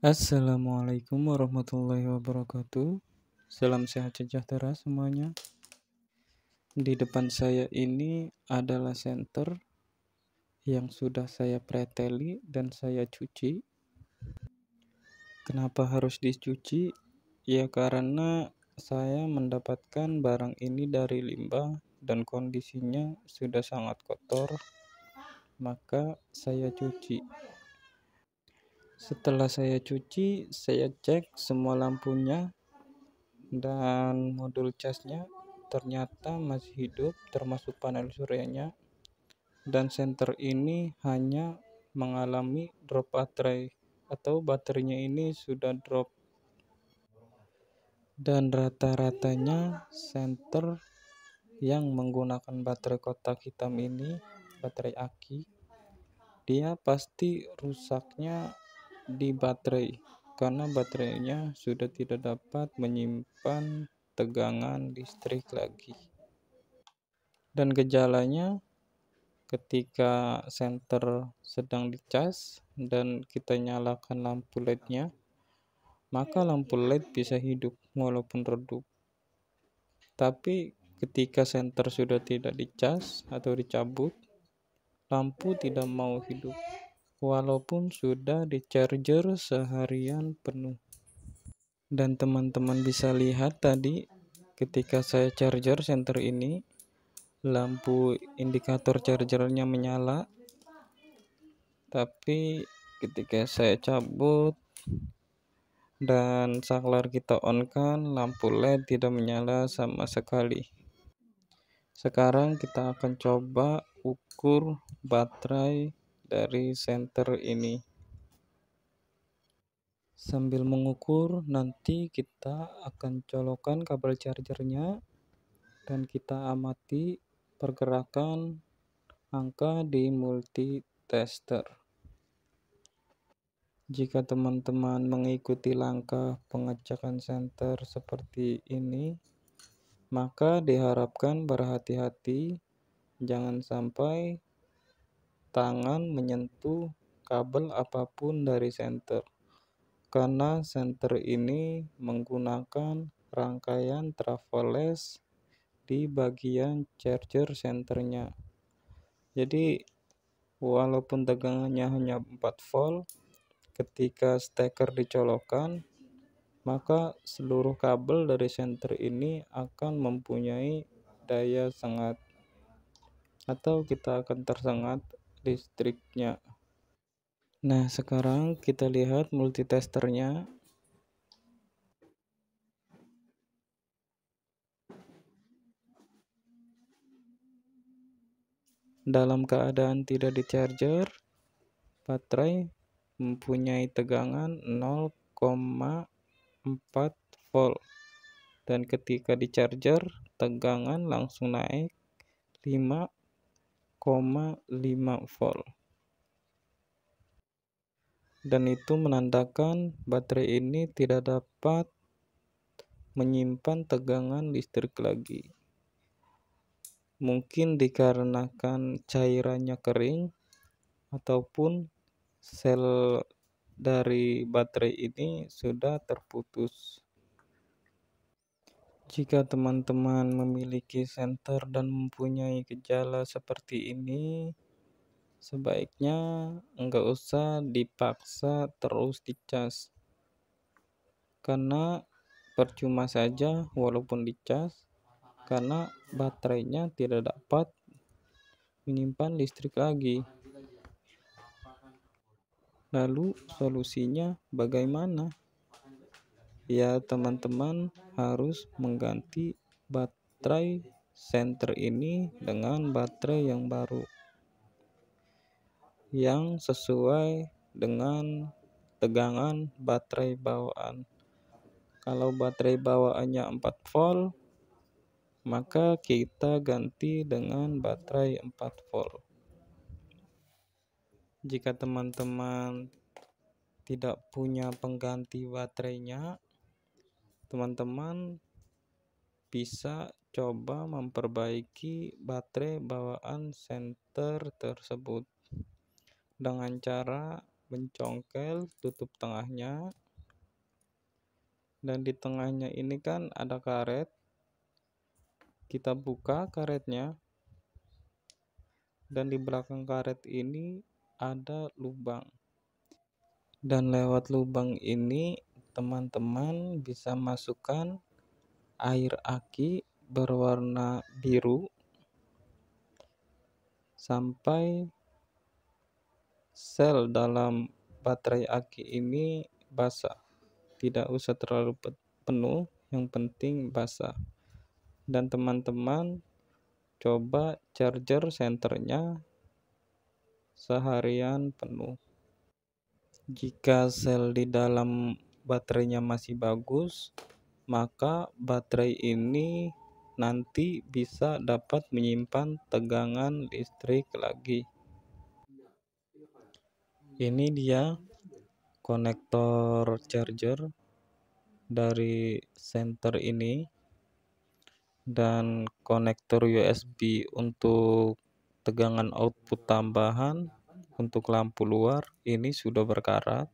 Assalamualaikum warahmatullahi wabarakatuh. Salam sehat sejahtera semuanya. Di depan saya ini adalah senter yang sudah saya preteli dan saya cuci. Kenapa harus dicuci? Ya karena saya mendapatkan barang ini dari limbah dan kondisinya sudah sangat kotor, maka saya cuci. Setelah saya cuci, saya cek semua lampunya dan modul casnya ternyata masih hidup, termasuk panel suryanya, dan senter ini hanya mengalami drop baterai atau baterainya ini sudah drop, dan rata-ratanya senter yang menggunakan baterai kotak hitam ini, baterai aki, dia pasti rusaknya di baterai karena baterainya sudah tidak dapat menyimpan tegangan listrik lagi. Dan gejalanya ketika senter sedang dicas dan kita nyalakan lampu LED-nya, maka lampu LED bisa hidup walaupun redup. Tapi ketika senter sudah tidak dicas atau dicabut, lampu tidak mau hidup walaupun sudah di-charger seharian penuh. Dan teman-teman bisa lihat tadi ketika saya charger senter ini, lampu indikator chargernya menyala, tapi ketika saya cabut dan saklar kita on kan, lampu LED tidak menyala sama sekali. Sekarang kita akan coba ukur baterai dari senter ini. Sambil mengukur, nanti kita akan colokkan kabel chargernya dan kita amati pergerakan angka di multitester. Jika teman-teman mengikuti langkah pengecekan senter seperti ini, maka diharapkan berhati-hati, jangan sampai tangan menyentuh kabel apapun dari senter, karena senter ini menggunakan rangkaian traveles di bagian charger senternya. Jadi walaupun tegangannya hanya 4 volt, ketika steker dicolokkan, maka seluruh kabel dari senter ini akan mempunyai daya sengat atau kita akan tersengat listriknya. Nah, sekarang kita lihat multitesternya. Dalam keadaan tidak di-charger, baterai mempunyai tegangan 0,4 volt, dan ketika di-charger tegangan langsung naik 5,5 volt. Dan itu menandakan baterai ini tidak dapat menyimpan tegangan listrik lagi. Mungkin dikarenakan cairannya kering ataupun sel dari baterai ini sudah terputus. Jika teman-teman memiliki senter dan mempunyai gejala seperti ini, sebaiknya enggak usah dipaksa terus dicas, karena percuma saja walaupun dicas, karena baterainya tidak dapat menyimpan listrik lagi. Lalu solusinya bagaimana? Ya, teman-teman harus mengganti baterai senter ini dengan baterai yang baru, yang sesuai dengan tegangan baterai bawaan. Kalau baterai bawaannya 4 volt, maka kita ganti dengan baterai 4 volt. Jika teman-teman tidak punya pengganti baterainya, teman-teman bisa coba memperbaiki baterai bawaan senter tersebut dengan cara mencongkel, tutup tengahnya, dan di tengahnya ini kan ada karet. Kita buka karetnya, dan di belakang karet ini ada lubang. Dan lewat lubang ini teman-teman bisa masukkan air aki berwarna biru sampai sel dalam baterai aki ini basah. Tidak usah terlalu penuh, yang penting basah. Dan teman-teman coba charger senternya seharian penuh. Jika sel di dalam baterainya masih bagus, maka baterai ini nanti bisa dapat menyimpan tegangan listrik lagi. Ini dia konektor charger dari senter ini, dan konektor USB untuk tegangan output tambahan untuk lampu luar ini sudah berkarat,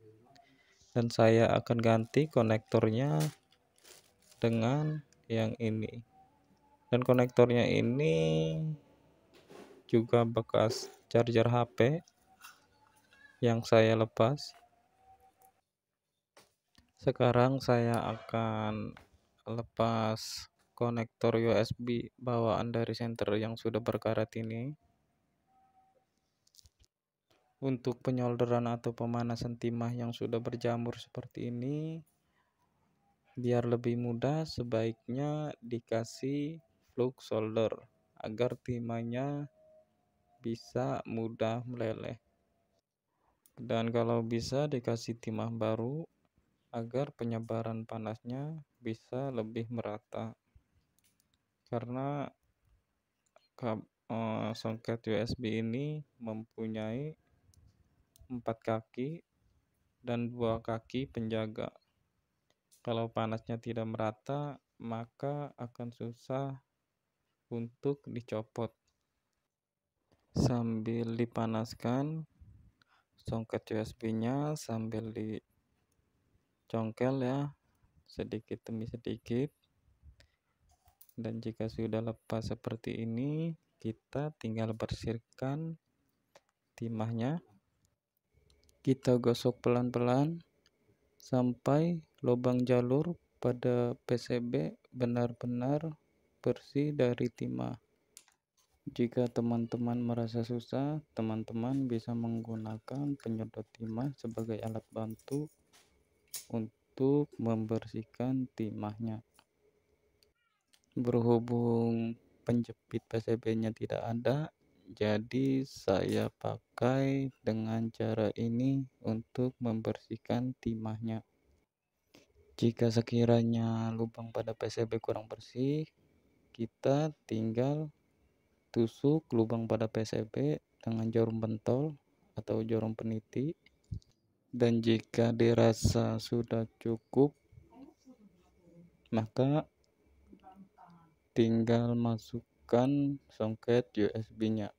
dan saya akan ganti konektornya dengan yang ini. Dan konektornya ini juga bekas charger HP yang saya lepas. Sekarang saya akan lepas konektor USB bawaan dari senter yang sudah berkarat ini. Untuk penyolderan atau pemanasan timah yang sudah berjamur seperti ini, biar lebih mudah, sebaiknya dikasih flux solder agar timahnya bisa mudah meleleh. Dan kalau bisa dikasih timah baru agar penyebaran panasnya bisa lebih merata. Karena soket USB ini mempunyai 4 kaki dan 2 kaki penjaga. Kalau panasnya tidak merata, maka akan susah untuk dicopot. Sambil dipanaskan soket USB-nya, sambil dicongkel ya, sedikit demi sedikit. Dan jika sudah lepas seperti ini, kita tinggal bersihkan timahnya. Kita gosok pelan-pelan sampai lubang jalur pada PCB benar-benar bersih dari timah. Jika teman-teman merasa susah, teman-teman bisa menggunakan penyedot timah sebagai alat bantu untuk membersihkan timahnya. Berhubung penjepit PCB-nya tidak ada, jadi saya pakai dengan cara ini untuk membersihkan timahnya. Jika sekiranya lubang pada PCB kurang bersih, kita tinggal tusuk lubang pada PCB dengan jarum pentol atau jarum peniti. Dan jika dirasa sudah cukup, maka tinggal masukkan soket USB-nya,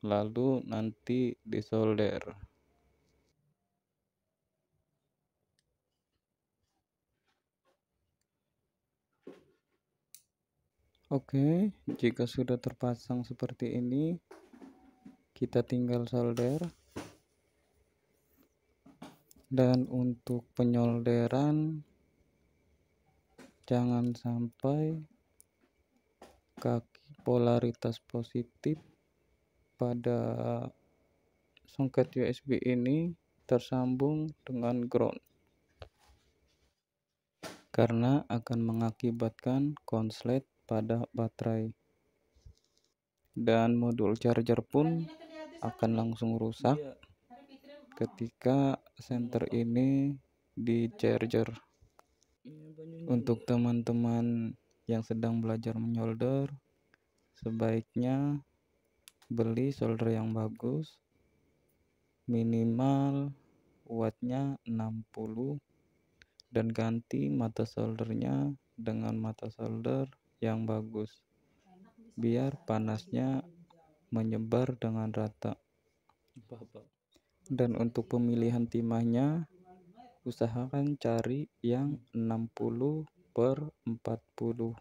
lalu nanti disolder. Oke, jika sudah terpasang seperti ini, kita tinggal solder. Dan untuk penyolderan, jangan sampai kaki polaritas positif pada soket USB ini tersambung dengan ground, karena akan mengakibatkan konslet pada baterai. Dan modul charger pun akan langsung rusak ketika senter ini di charger. Untuk teman-teman yang sedang belajar menyolder, sebaiknya beli solder yang bagus, minimal wattnya 60, dan ganti mata soldernya dengan mata solder yang bagus biar panasnya menyebar dengan rata. Dan untuk pemilihan timahnya, usahakan cari yang 60/40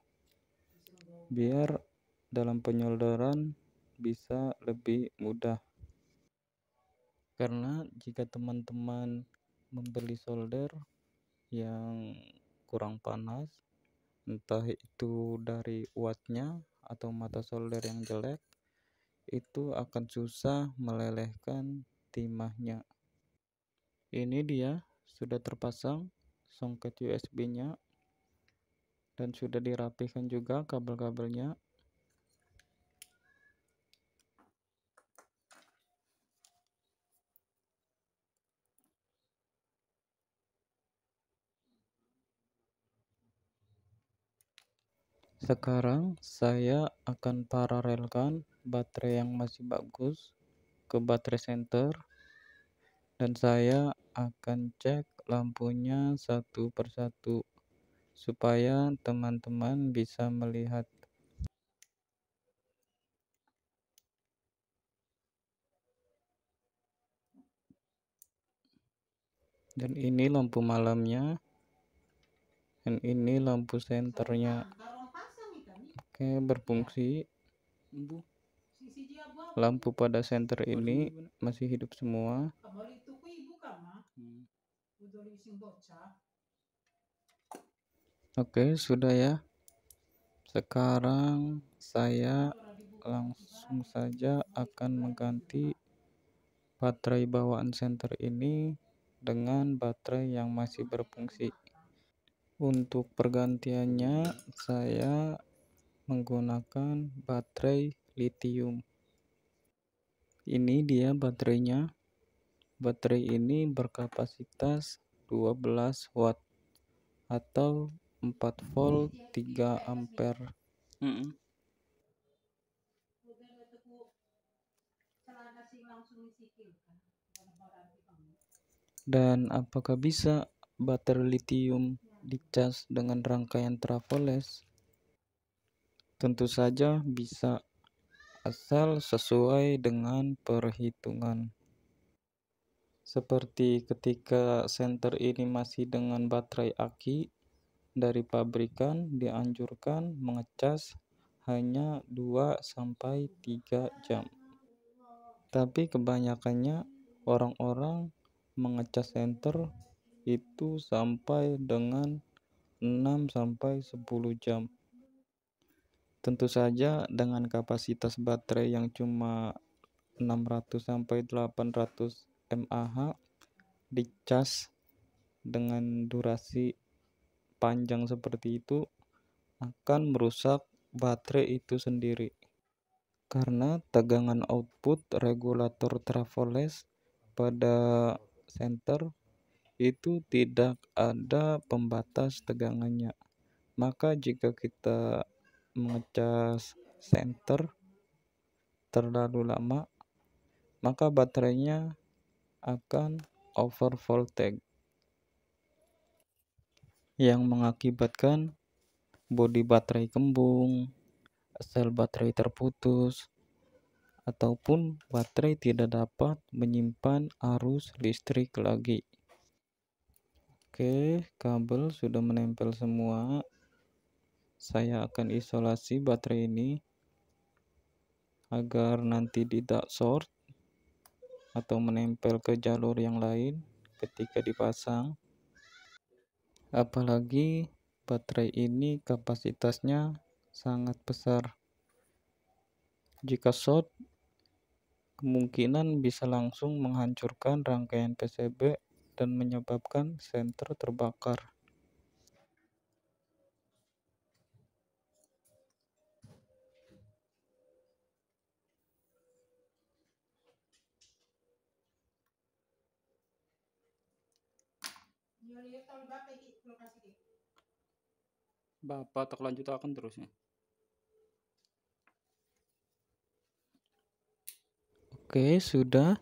biar dalam penyolderan bisa lebih mudah. Karena jika teman-teman membeli solder yang kurang panas, entah itu dari wattnya atau mata solder yang jelek, itu akan susah melelehkan timahnya. Ini dia sudah terpasang songket USB-nya dan sudah dirapihkan juga kabel-kabelnya. Sekarang saya akan paralelkan baterai yang masih bagus ke baterai center dan saya akan cek lampunya satu persatu supaya teman-teman bisa melihat. Dan ini lampu malamnya, dan ini lampu senternya. Oke, berfungsi. Lampu pada senter ini masih hidup semua. Oke, sudah ya. Sekarang saya langsung saja akan mengganti baterai bawaan senter ini dengan baterai yang masih berfungsi. Untuk pergantiannya saya menggunakan baterai lithium. Ini dia baterainya. Baterai ini berkapasitas 12 watt atau 4 volt 3 ampere. Dan apakah bisa baterai lithium dicas dengan rangkaian traveles? Tentu saja bisa, asal sesuai dengan perhitungan. Seperti ketika senter ini masih dengan baterai aki, dari pabrikan dianjurkan mengecas hanya 2-3 jam. Tapi kebanyakannya orang-orang mengecas senter itu sampai dengan 6-10 jam. Tentu saja dengan kapasitas baterai yang cuma 600-800 mAh dicas dengan durasi panjang seperti itu akan merusak baterai itu sendiri. Karena tegangan output regulator traveles pada senter itu tidak ada pembatas tegangannya. Maka jika kita mengecas senter terlalu lama, maka baterainya akan over voltage yang mengakibatkan bodi baterai kembung, sel baterai terputus, ataupun baterai tidak dapat menyimpan arus listrik lagi. Oke, kabel sudah menempel semua. Saya akan isolasi baterai ini agar nanti tidak short atau menempel ke jalur yang lain ketika dipasang. Apalagi baterai ini kapasitasnya sangat besar. Jika short, kemungkinan bisa langsung menghancurkan rangkaian PCB dan menyebabkan senter terbakar. Bapak tak lanjut akan terusnya. Oke, sudah.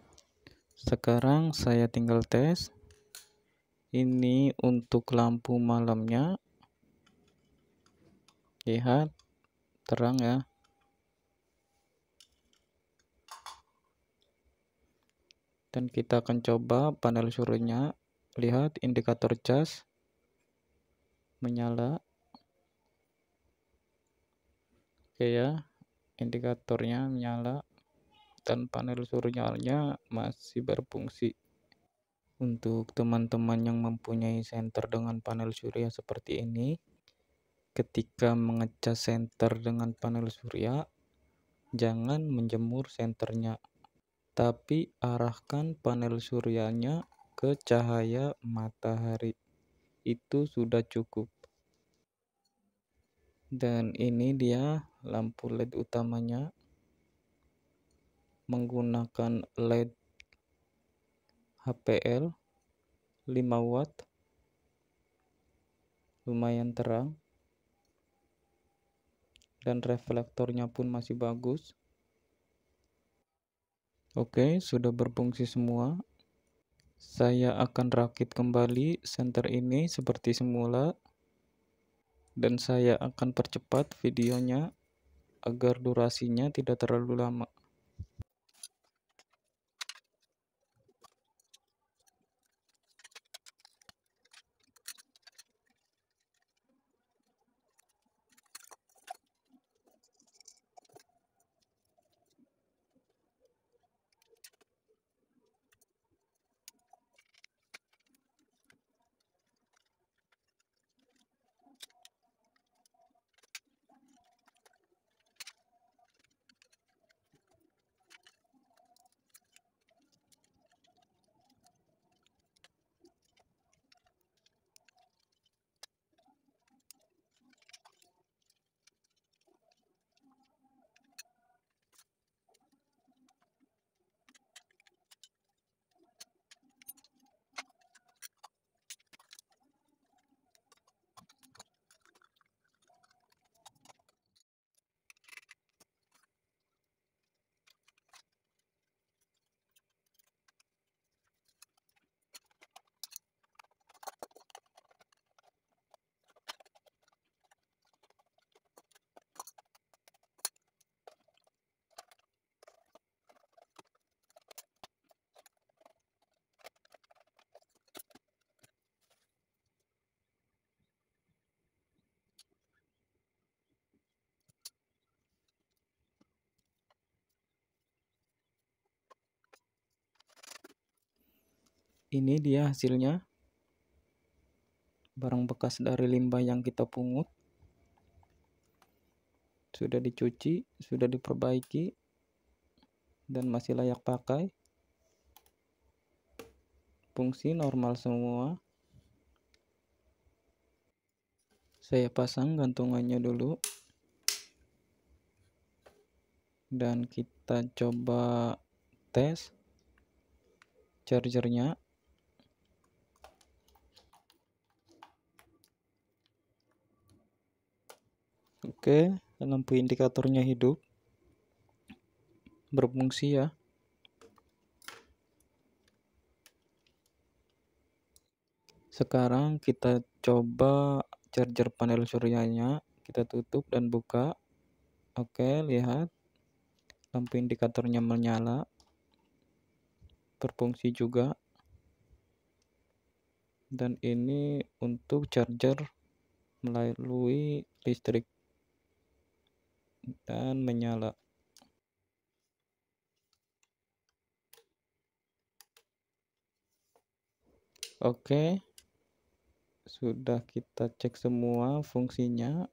Sekarang saya tinggal tes. Ini untuk lampu malamnya. Lihat, terang ya. Dan kita akan coba panel suryanya. Lihat indikator cas menyala. Oke ya, indikatornya menyala dan panel suryanya masih berfungsi. Untuk teman-teman yang mempunyai senter dengan panel surya seperti ini, ketika mengecas senter dengan panel surya, jangan menjemur senternya, tapi arahkan panel suryanya ke cahaya matahari. Itu sudah cukup. Dan ini dia lampu LED utamanya, menggunakan LED HPL 5 watt, lumayan terang, dan reflektornya pun masih bagus. Oke, sudah berfungsi semua. Saya akan rakit kembali senter ini seperti semula, dan saya akan percepat videonya agar durasinya tidak terlalu lama. Ini dia hasilnya, barang bekas dari limbah yang kita pungut. Sudah dicuci, sudah diperbaiki, dan masih layak pakai. Fungsi normal semua. Saya pasang gantungannya dulu, dan kita coba tes chargernya. Oke, lampu indikatornya hidup, berfungsi ya. Sekarang kita coba charger panel suryanya, kita tutup dan buka. Oke, lihat lampu indikatornya menyala, berfungsi juga. Dan ini untuk charger melalui listrik dan menyala. Oke, sudah kita cek semua fungsinya.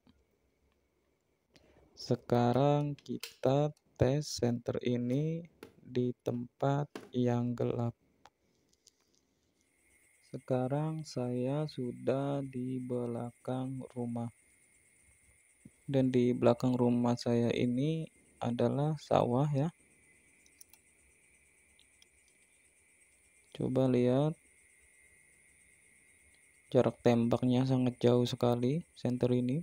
Sekarang kita tes senter ini di tempat yang gelap. Sekarang saya sudah di belakang rumah, dan di belakang rumah saya ini adalah sawah ya. Coba lihat, jarak tembaknya sangat jauh sekali senter ini.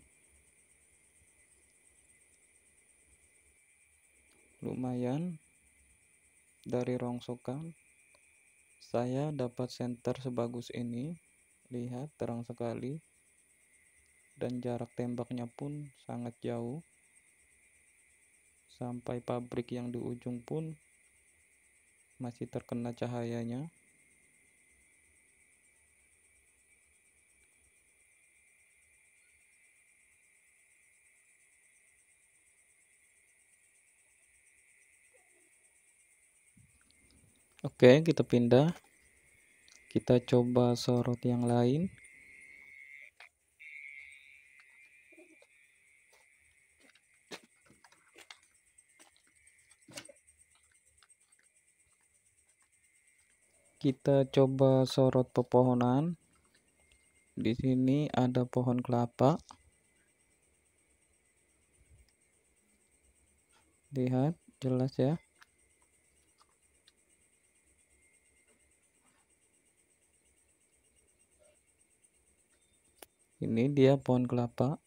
Lumayan, dari rongsokan saya dapat senter sebagus ini. Lihat, terang sekali, dan jarak tembaknya pun sangat jauh. Sampai pabrik yang di ujung pun masih terkena cahayanya. Oke, kita pindah. Kita coba sorot yang lain. Kita coba sorot pepohonan. Di sini ada pohon kelapa. Lihat, jelas ya. Ini dia pohon kelapa.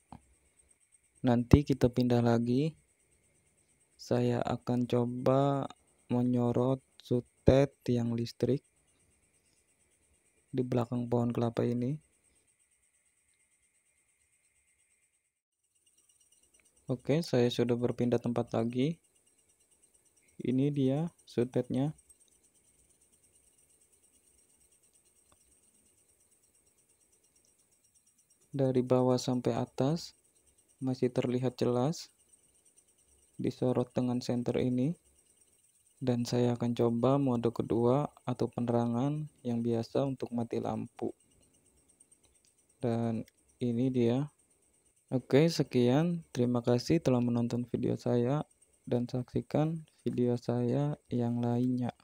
Nanti kita pindah lagi. Saya akan coba menyorot sutet tiang listrik di belakang pohon kelapa ini. Oke, saya sudah berpindah tempat lagi. Ini dia sutetnya. Dari bawah sampai atas masih terlihat jelas disorot dengan senter ini. Dan saya akan coba mode kedua atau penerangan yang biasa untuk mati lampu. Dan ini dia. Oke, sekian. Terima kasih telah menonton video saya dan saksikan video saya yang lainnya.